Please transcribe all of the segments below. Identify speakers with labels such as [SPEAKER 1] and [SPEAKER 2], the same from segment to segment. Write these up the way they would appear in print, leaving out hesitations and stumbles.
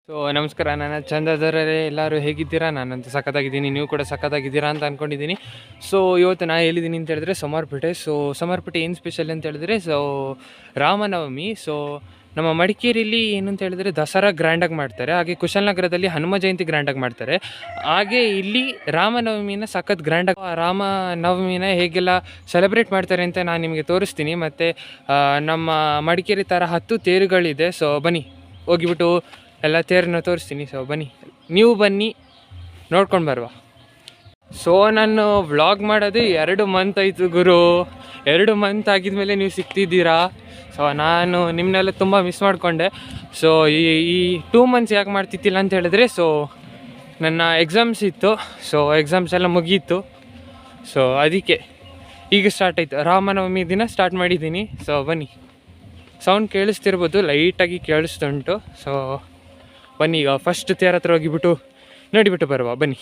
[SPEAKER 1] ನಮಸ್ಕಾರ. ನಾನು ಚಂದದವರೇ, ಎಲ್ಲರೂ ಹೇಗಿದ್ದೀರಾ? ನಾನಂತೂ ಸಖತ್ತಾಗಿದ್ದೀನಿ, ನೀವು ಕೂಡ ಸಖತ್ತಾಗಿದ್ದೀರಾ ಅಂತ ಅಂದ್ಕೊಂಡಿದ್ದೀನಿ. ಇವತ್ತು ನಾನು ಹೇಳಿದ್ದೀನಿ ಅಂತ ಹೇಳಿದ್ರೆ ಸೋಮಾರಪೇಟೆ. ಸೋಮಾರಪೇಟೆ ಏನು ಸ್ಪೆಷಲ್ ಅಂತ ಹೇಳಿದ್ರೆ ರಾಮನವಮಿ. ನಮ್ಮ ಮಡಿಕೇರಿಯಲ್ಲಿ ಏನು ಅಂತ ಹೇಳಿದ್ರೆ ದಸರಾ ಗ್ರ್ಯಾಂಡಾಗಿ ಮಾಡ್ತಾರೆ, ಹಾಗೆ ಕುಶಾಲನಗರದಲ್ಲಿ ಹನುಮ ಜಯಂತಿ ಗ್ರ್ಯಾಂಡಾಗಿ ಮಾಡ್ತಾರೆ. ಹಾಗೆ ಇಲ್ಲಿ ರಾಮನವಮಿನ ಸಖತ್ ಗ್ರ್ಯಾಂಡಾಗಿ, ರಾಮನವಮಿನ ಹೇಗೆಲ್ಲ ಸೆಲೆಬ್ರೇಟ್ ಮಾಡ್ತಾರೆ ಅಂತ ನಾನು ನಿಮಗೆ ತೋರಿಸ್ತೀನಿ. ಮತ್ತು ನಮ್ಮ ಮಡಿಕೇರಿ ಥರ 10 ತೇರುಗಳಿದೆ. ಬನ್ನಿ ಹೋಗಿಬಿಟ್ಟು ಎಲ್ಲ ತೇರನ್ನ ತೋರಿಸ್ತೀನಿ. ಬನ್ನಿ, ನೀವು ಬನ್ನಿ, ನೋಡ್ಕೊಂಡು ಬರುವ. ನಾನು ವ್ಲಾಗ್ ಮಾಡೋದು 2 ಮಂತ್ ಆಯಿತು ಗುರು. 2 ಮಂತ್ ಆಗಿದ್ಮೇಲೆ ನೀವು ಸಿಗ್ತಿದ್ದೀರಾ. ನಾನು ನಿಮ್ಮನ್ನೆಲ್ಲ ತುಂಬ ಮಿಸ್ ಮಾಡಿಕೊಂಡೆ. ಈ 2 ಮಂತ್ಸ್ ಯಾಕೆ ಮಾಡ್ತಿದ್ದಿಲ್ಲ ಅಂತ ಹೇಳಿದ್ರೆ ನನ್ನ ಎಕ್ಸಾಮ್ಸ್ ಇತ್ತು. ಎಕ್ಸಾಮ್ಸ್ ಎಲ್ಲ ಮುಗೀತು. ಅದಕ್ಕೆ ಈಗ ಸ್ಟಾರ್ಟ್ ಆಯಿತು. ರಾಮನವಮಿ ದಿನ ಸ್ಟಾರ್ಟ್ ಮಾಡಿದ್ದೀನಿ. ಬನ್ನಿ, ಸೌಂಡ್ ಕೇಳಿಸ್ತಿರ್ಬೋದು, ಲೈಟಾಗಿ ಕೇಳಿಸ್ತುಂಟು. ಬನ್ನಿ, ಈಗ ಫಸ್ಟ್ ತೇರ ಹತ್ರ ಹೋಗಿಬಿಟ್ಟು ನೋಡಿಬಿಟ್ಟು ಬರುವ. ಬನ್ನಿ.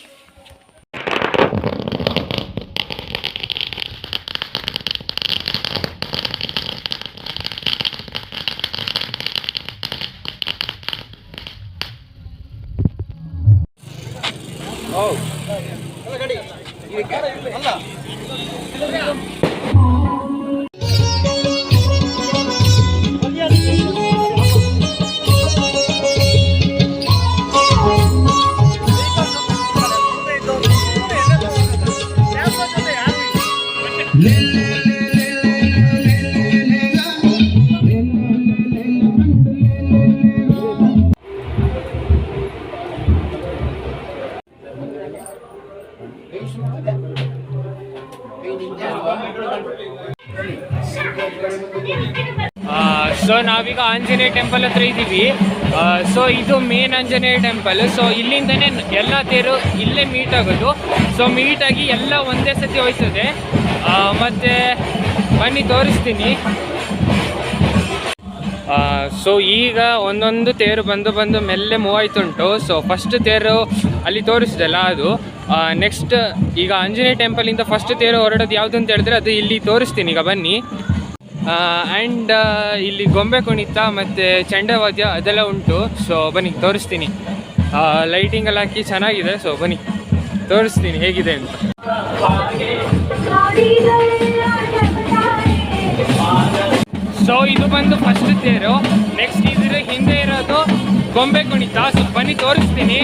[SPEAKER 1] ನಾವೀಗ ಆಂಜನೇಯ ಟೆಂಪಲ್ ಹತ್ರ ಇದ್ದೀವಿ. ಇದು ಮೇನ್ ಆಂಜನೇಯ ಟೆಂಪಲ್. ಇಲ್ಲಿಂದನೇ ಎಲ್ಲ ತೇರು ಇಲ್ಲೇ ಮೀಟ್ ಆಗೋದು. ಮೀಟಾಗಿ ಎಲ್ಲ ಒಂದೇ ಸತಿ ಹೋಯ್ತದೆ. ಮತ್ತು ಬನ್ನಿ ತೋರಿಸ್ತೀನಿ. ಈಗ ಒಂದೊಂದು ತೇರು ಬಂದು ಮೆಲ್ಲೆ ಮೂವ್ ಆಯ್ತುಂಟು. ಫಸ್ಟ್ ತೇರು ಅಲ್ಲಿ ತೋರಿಸಿದಲ್ಲ ಅದು. ನೆಕ್ಸ್ಟ್ ಈಗ ಆಂಜನೇಯ ಟೆಂಪಲಿಂದ ಫಸ್ಟ್ ತೇರು ಹೊರಡೋದು ಯಾವುದು ಅಂತ ಹೇಳಿದ್ರೆ ಅದು ಇಲ್ಲಿ ತೋರಿಸ್ತೀನಿ. ಈಗ ಬನ್ನಿ. ಆ್ಯಂಡ್ ಇಲ್ಲಿ ಗೊಂಬೆ ಕುಣಿತ ಮತ್ತು ಚಂಡವಾದ್ಯ ಅದೆಲ್ಲ ಉಂಟು. ಬನ್ನಿ ತೋರಿಸ್ತೀನಿ. ಲೈಟಿಂಗ್ ಎಲ್ಲ ಹಾಕಿ ಚೆನ್ನಾಗಿದೆ. ಬನ್ನಿ ತೋರಿಸ್ತೀನಿ ಹೇಗಿದೆ ಅಂತ. ಇದು ಬಂದು ಫಸ್ಟ್ ತೇರು. ನೆಕ್ಸ್ಟ್ ಇದ್ರ ಹಿಂದೆ ಇರೋದು ಗೊಂಬೆ ಕುಣಿತ. ಬನ್ನಿ ತೋರಿಸ್ತೀನಿ.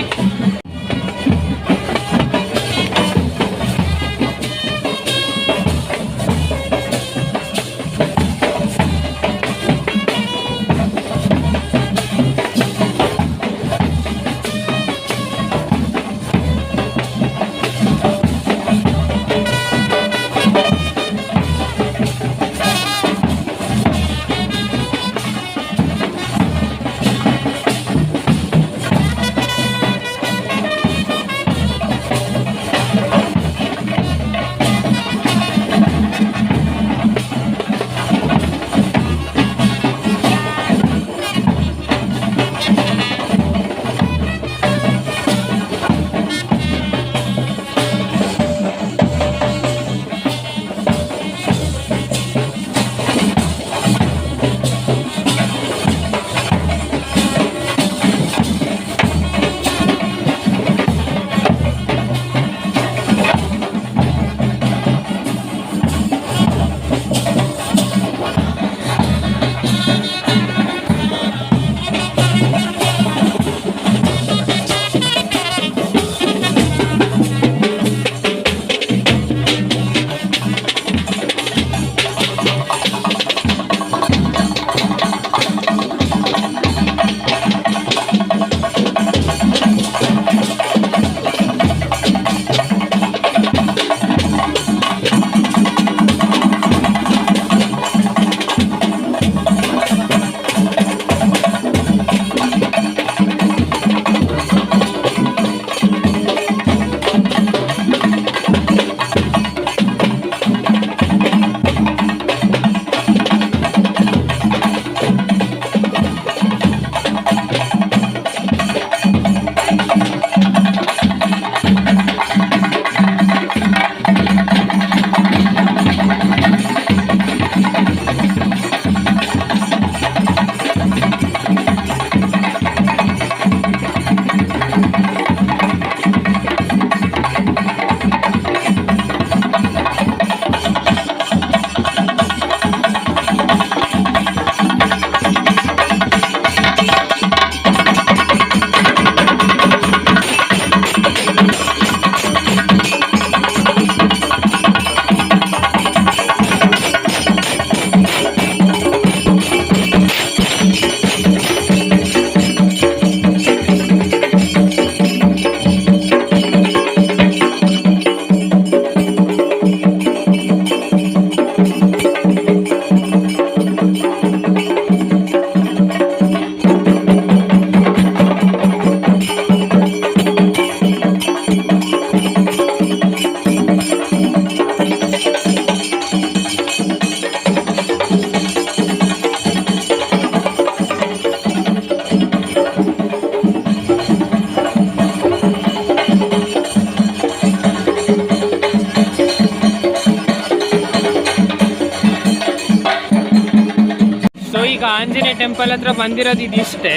[SPEAKER 1] ಟೆಂಪಲ್ ಹತ್ರ ಬಂದಿರೋದು ಇದಿಷ್ಟೇ.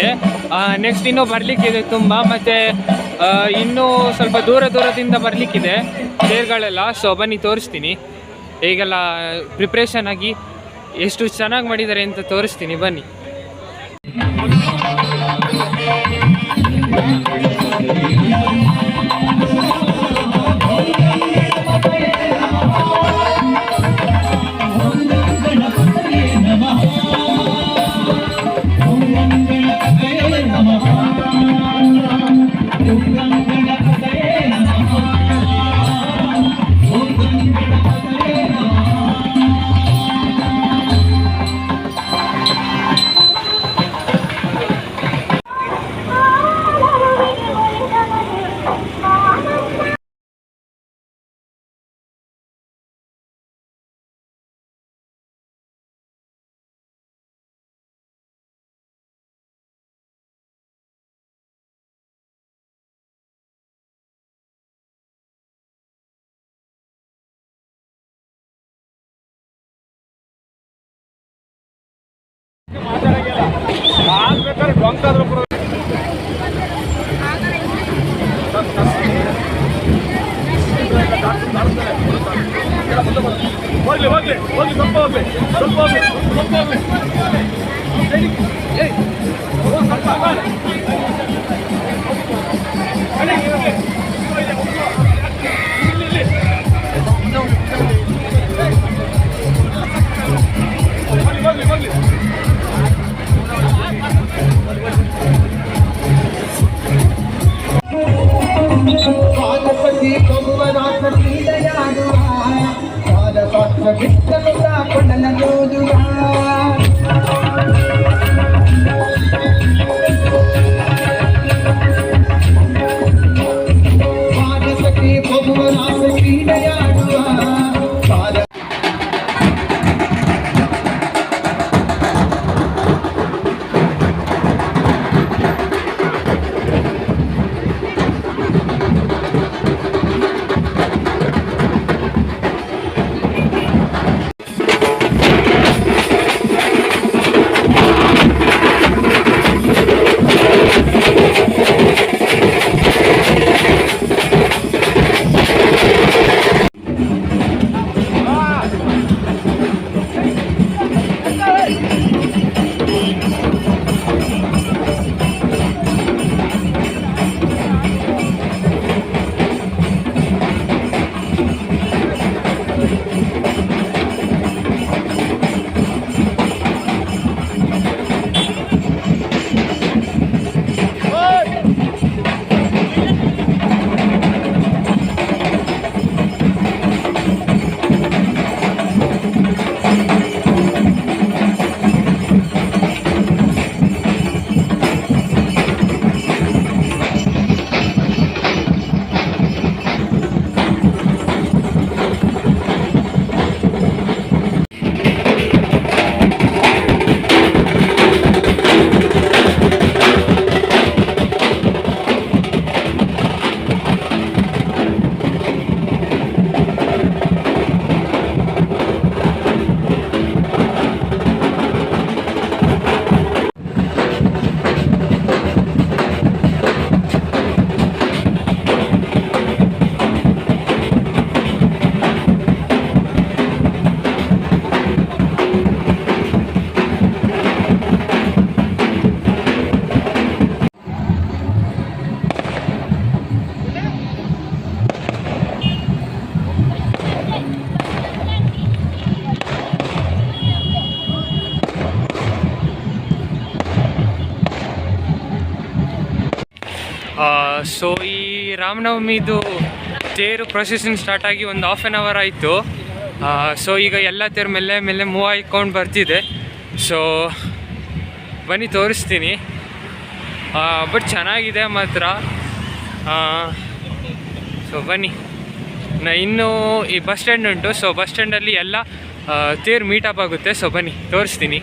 [SPEAKER 1] ನೆಕ್ಸ್ಟ್ ಇನ್ನೂ ಬರಲಿಕ್ಕಿದೆ ತುಂಬ, ಮತ್ತು ಇನ್ನೂ ಸ್ವಲ್ಪ ದೂರದಿಂದ ಬರಲಿಕ್ಕಿದೆ ತೇರುಗಳೆಲ್ಲ. ಸೊ ಬನ್ನಿ ತೋರಿಸ್ತೀನಿ, ಈಗೆಲ್ಲ ಪ್ರಿಪ್ರೇಷನ್ ಆಗಿ ಎಷ್ಟು ಚೆನ್ನಾಗಿ ಮಾಡಿದ್ದಾರೆ ಅಂತ ತೋರಿಸ್ತೀನಿ ಬನ್ನಿ. ಸೊ ಈ ರಾಮನವಮಿದು ತೇರು ಪ್ರೊಸೆಷನ್ ಸ್ಟಾರ್ಟ್ ಆಗಿ ಒಂದು ಹಾಫ್ ಆನ್ ಅವರ್ ಆಯಿತು. ಸೊ ಈಗ ಎಲ್ಲ ತೇರು ಮೆಲ್ಲೆ ಮೂವ್ ಹಾಕ್ಕೊಂಡು ಬರ್ತಿದೆ. ಸೊ ಬನ್ನಿ ತೋರಿಸ್ತೀನಿ. ಬಟ್ ಚೆನ್ನಾಗಿದೆ ಮಾತ್ರ. ಸೊ ಬನ್ನಿ, ಇನ್ನೂ ಈ ಬಸ್ ಸ್ಟ್ಯಾಂಡ್ ಉಂಟು. ಸೊ ಬಸ್ ಸ್ಟ್ಯಾಂಡಲ್ಲಿ ಎಲ್ಲ ತೇರು ಮೀಟಪ್ ಆಗುತ್ತೆ. ಸೊ ಬನ್ನಿ ತೋರಿಸ್ತೀನಿ.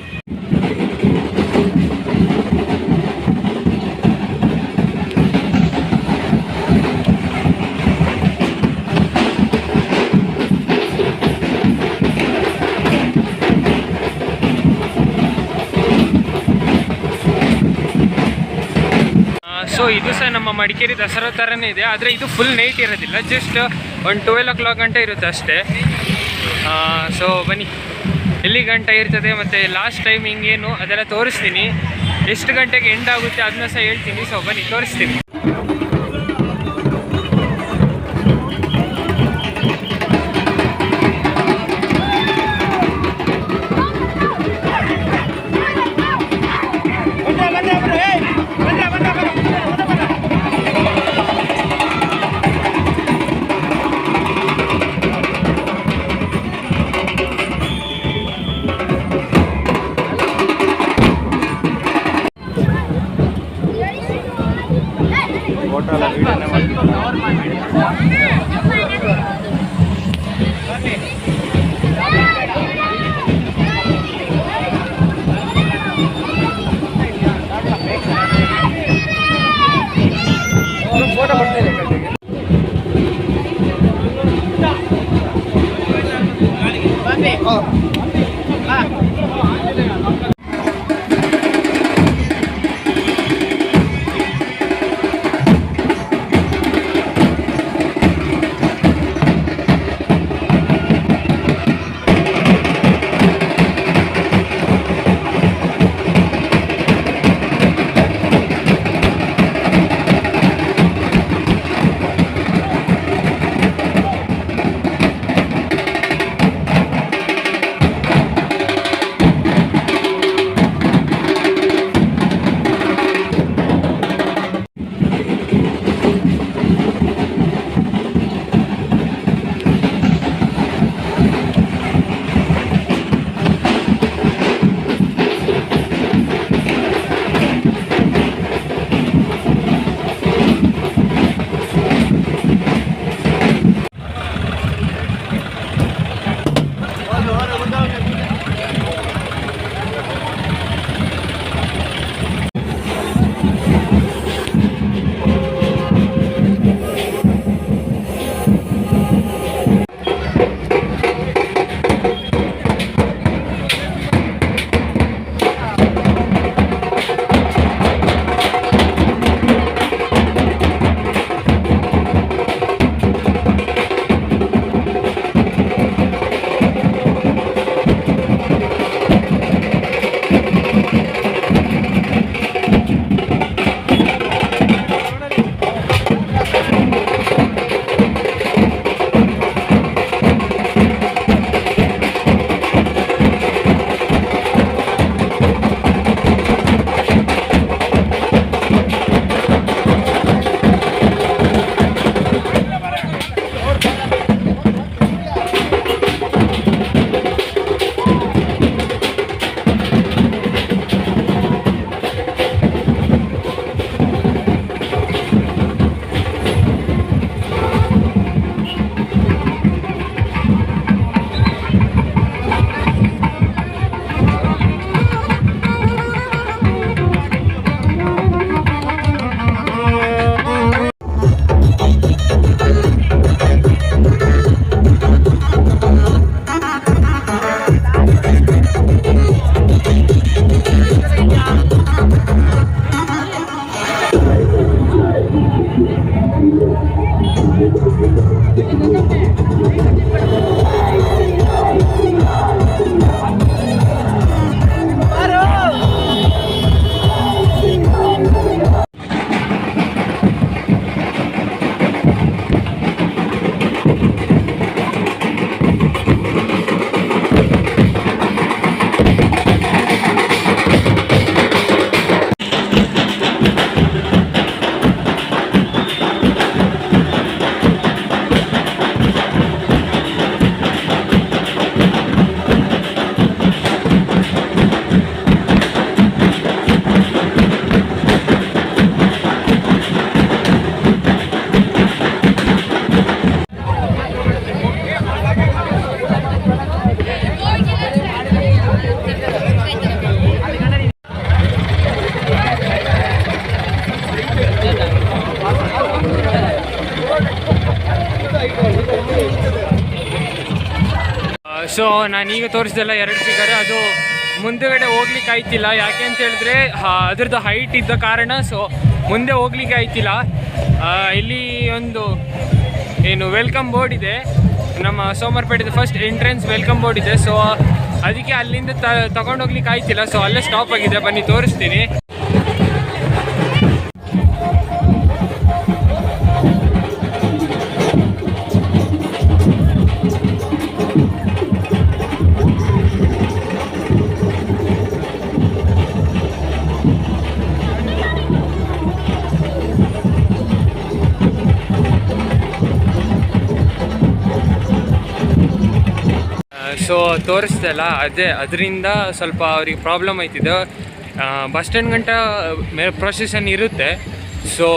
[SPEAKER 1] ಸೊ ಇದು ಸಹ ನಮ್ಮ ಮಡಿಕೇರಿ ದಸರಾ ಥರನೇ ಇದೆ, ಆದರೆ ಇದು ಫುಲ್ ನೈಟ್ ಇರೋದಿಲ್ಲ, ಜಸ್ಟ್ ಒಂದು 12 o'clock ಗಂಟೆ ಇರುತ್ತೆ ಅಷ್ಟೇ. ಸೊ ಬನ್ನಿ, ಎಲ್ಲಿ ಗಂಟೆ ಇರ್ತದೆ ಮತ್ತು ಲಾಸ್ಟ್ ಟೈಮಿಂಗ್ ಏನು ಅದೆಲ್ಲ ತೋರಿಸ್ತೀನಿ. ಎಷ್ಟು ಗಂಟೆಗೆ ಎಂಡ್ ಆಗುತ್ತೆ ಅದನ್ನ ಸಹ ಹೇಳ್ತೀನಿ. ಸೊ ಬನ್ನಿ ತೋರಿಸ್ತೀನಿ. ಸೊ ನಾನೀಗ ತೋರಿಸಿದೆಲ್ಲ 2 ಫಿಗರ್, ಅದು ಮುಂದೆಗಡೆ ಹೋಗ್ಲಿಕ್ಕೆ ಆಯ್ತಿಲ್ಲ. ಯಾಕೆ ಅಂತ ಹೇಳಿದ್ರೆ ಅದ್ರದ್ದು ಹೈಟ್ ಇದ್ದ ಕಾರಣ. ಸೊ ಮುಂದೆ ಹೋಗ್ಲಿಕ್ಕೆ ಆಯ್ತಿಲ್ಲ. ಇಲ್ಲಿ ಒಂದು ಏನು ವೆಲ್ಕಮ್ ಬೋರ್ಡ್ ಇದೆ, ನಮ್ಮ ಸೋಮವಾರಪೇಟೆದ ಫಸ್ಟ್ ಎಂಟ್ರೆನ್ಸ್ ವೆಲ್ಕಮ್ ಬೋರ್ಡ್ ಇದೆ. ಸೊ ಅದಕ್ಕೆ ಅಲ್ಲಿಂದ ತಗೊಂಡೋಗ್ಲಿಕ್ಕೆ ಆಯ್ತಿಲ್ಲ. ಸೊ ಅಲ್ಲೇ ಸ್ಟಾಪ್ ಆಗಿದೆ, ಬನ್ನಿ ತೋರಿಸ್ತೀನಿ. ಸೊ ತೋರಿಸ್ದೆ ಅಲ್ಲ, ಅದರಿಂದ ಸ್ವಲ್ಪ ಅವ್ರಿಗೆ ಪ್ರಾಬ್ಲಮ್ ಆಯ್ತಿದೆ. ಬಸ್ ಸ್ಟ್ಯಾಂಡ್ ಗಂಟ ಪ್ರೊಸೆಷನ್ ಇರುತ್ತೆ. ಸೊ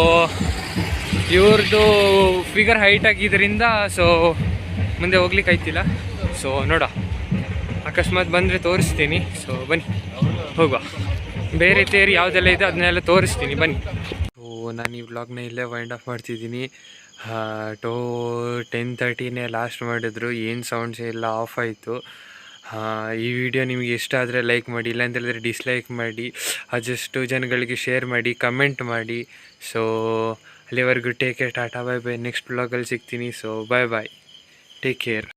[SPEAKER 1] ಇವ್ರದ್ದು ಫಿಗರ್ ಹೈಟ್ ಆಗಿದ್ದರಿಂದ ಸೊ ಮುಂದೆ ಹೋಗ್ಲಿಕ್ಕೆ ಆಯ್ತಿಲ್ಲ. ಸೊ ನೋಡ, ಅಕಸ್ಮಾತ್ ಬಂದರೆ ತೋರಿಸ್ತೀನಿ. ಸೊ ಬನ್ನಿ ಹೋಗುವ. ಬೇರೆ ತೇರಿ ಯಾವುದೆಲ್ಲ ಇದೆ ಅದನ್ನೆಲ್ಲ ತೋರಿಸ್ತೀನಿ, ಬನ್ನಿ. ಸೊ ನಾನು ಈ ವ್ಲಾಗ್ನ ಇಲ್ಲೇ ವೈಂಡ್ ಆಫ್ ಮಾಡ್ತಿದ್ದೀನಿ. 10:30ನೇ ಲಾಸ್ಟ್ ಮಾಡಿದ್ರು, ಏನು ಸೌಂಡ್ಸೇ ಇಲ್ಲ, ಆಫ್ ಆಯಿತು. ಈ ವಿಡಿಯೋ ನಿಮಗೆ ಇಷ್ಟ ಆದರೆ ಲೈಕ್ ಮಾಡಿ, ಇಲ್ಲಾಂತ ಹೇಳಿದ್ರೆ ಡಿಸ್ಲೈಕ್ ಮಾಡಿ, ಆದಷ್ಟು ಜನಗಳಿಗೆ ಶೇರ್ ಮಾಡಿ, ಕಮೆಂಟ್ ಮಾಡಿ. ಸೊ ಅಲ್ಲಿವರೆಗೂ take care, tata, bye bye. Next ವ್ಲಾಗಲ್ಲಿ ಸಿಗ್ತೀನಿ. So bye bye, take care.